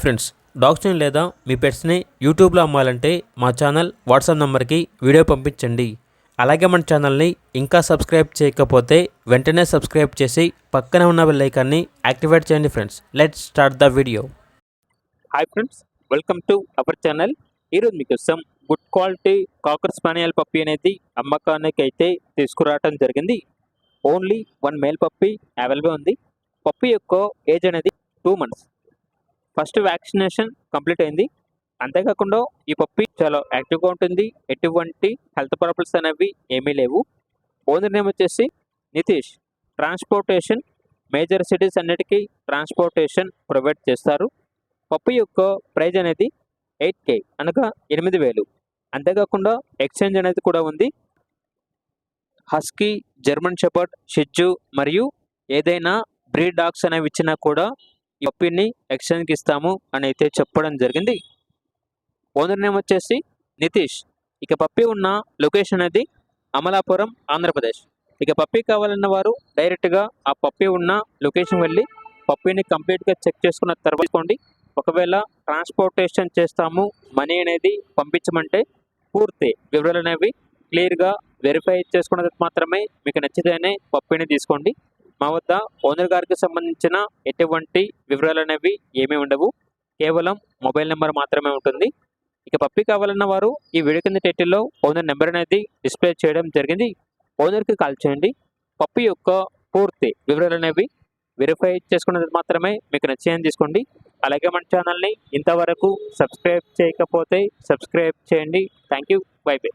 Friends, డాగ్స్ని లేదా మీ పెట్స్ని యూట్యూబ్లో అమ్మాలంటే మా ఛానల్ వాట్సాప్ నెంబర్కి వీడియో పంపించండి. అలాగే మన ఛానల్ని ఇంకా సబ్స్క్రైబ్ చేయకపోతే వెంటనే సబ్స్క్రైబ్ చేసి పక్కన ఉన్న బెల్ ఐకాన్ని యాక్టివేట్ చేయండి. Friends, let's start the video. Hi friends, welcome to our channel. ఈరోజు మీకోసం గుడ్ క్వాలిటీ కాకర్ స్పానియల్ పప్పీ అనేది అమ్మకానికి అయితే తీసుకురావడం జరిగింది. ఓన్లీ 1 మేల్ పప్పీ అవైలబుల్ ఉంది. పప్పీ యొక్క ఏజ్ అనేది 2 months. ఫస్ట్ వ్యాక్సినేషన్ కంప్లీట్ అయింది. అంతేకాకుండా ఈ పప్పీ చాలా యాక్టివ్గా ఉంటుంది. ఎటువంటి హెల్త్ ప్రాబ్లమ్స్ అనేవి ఏమీ లేవు. ఓనర్ నేమ్ వచ్చేసి నితీష్. ట్రాన్స్పోర్టేషన్ మేజర్ సిటీస్ అన్నిటికీ ట్రాన్స్పోర్టేషన్ ప్రొవైడ్ చేస్తారు. పప్పీ యొక్క ప్రైజ్ అనేది 8K అనగా 8,000. అంతేకాకుండా ఎక్స్చేంజ్ అనేది కూడా ఉంది. హస్కీ, జర్మన్ షెపర్డ్, షిట్జు మరియు ఏదైనా బ్రీడ్ డాగ్స్ అనేవి ఇచ్చినా కూడా ఈ పప్పీని ఎక్స్చేంజ్కి ఇస్తాము అని అయితే చెప్పడం జరిగింది. ఓనర్ నేమ్ వచ్చేసి నితీష్. ఇక పప్పీ ఉన్న లొకేషన్ అనేది అమలాపురం, ఆంధ్రప్రదేశ్. ఇక పప్పీ కావాలన్న వారు డైరెక్ట్గా ఆ పప్పీ ఉన్న లొకేషన్ వెళ్ళి పప్పీని కంప్లీట్గా చెక్ చేసుకున్న తర్వాత ఒకవేళ ట్రాన్స్పోర్టేషన్ చేస్తాము, మనీ అనేది పంపించమంటే పూర్తి వివరాలు అనేవి క్లియర్గా వెరిఫై చేసుకున్న మాత్రమే మీకు నచ్చితేనే పప్పీని తీసుకోండి. మా వద్ద ఓనర్ గారికి సంబంధించిన ఎటువంటి వివరాలు అనేవి ఏమీ ఉండవు. కేవలం మొబైల్ నెంబర్ మాత్రమే ఉంటుంది. ఇక పప్పీ కావాలన్న వారు ఈ వీడియో కింద టైటిల్లో ఓనర్ నెంబర్ అనేది డిస్ప్లే చేయడం జరిగింది. ఓనర్కి కాల్ చేయండి. పప్పీ యొక్క పూర్తి వివరాలు అనేవి వెరిఫై చేసుకున్నది మాత్రమే మీకు నచ్చేయని తీసుకోండి. అలాగే మన ఛానల్ని ఇంతవరకు సబ్స్క్రైబ్ చేయకపోతే సబ్స్క్రైబ్ చేయండి. Thank you. By by.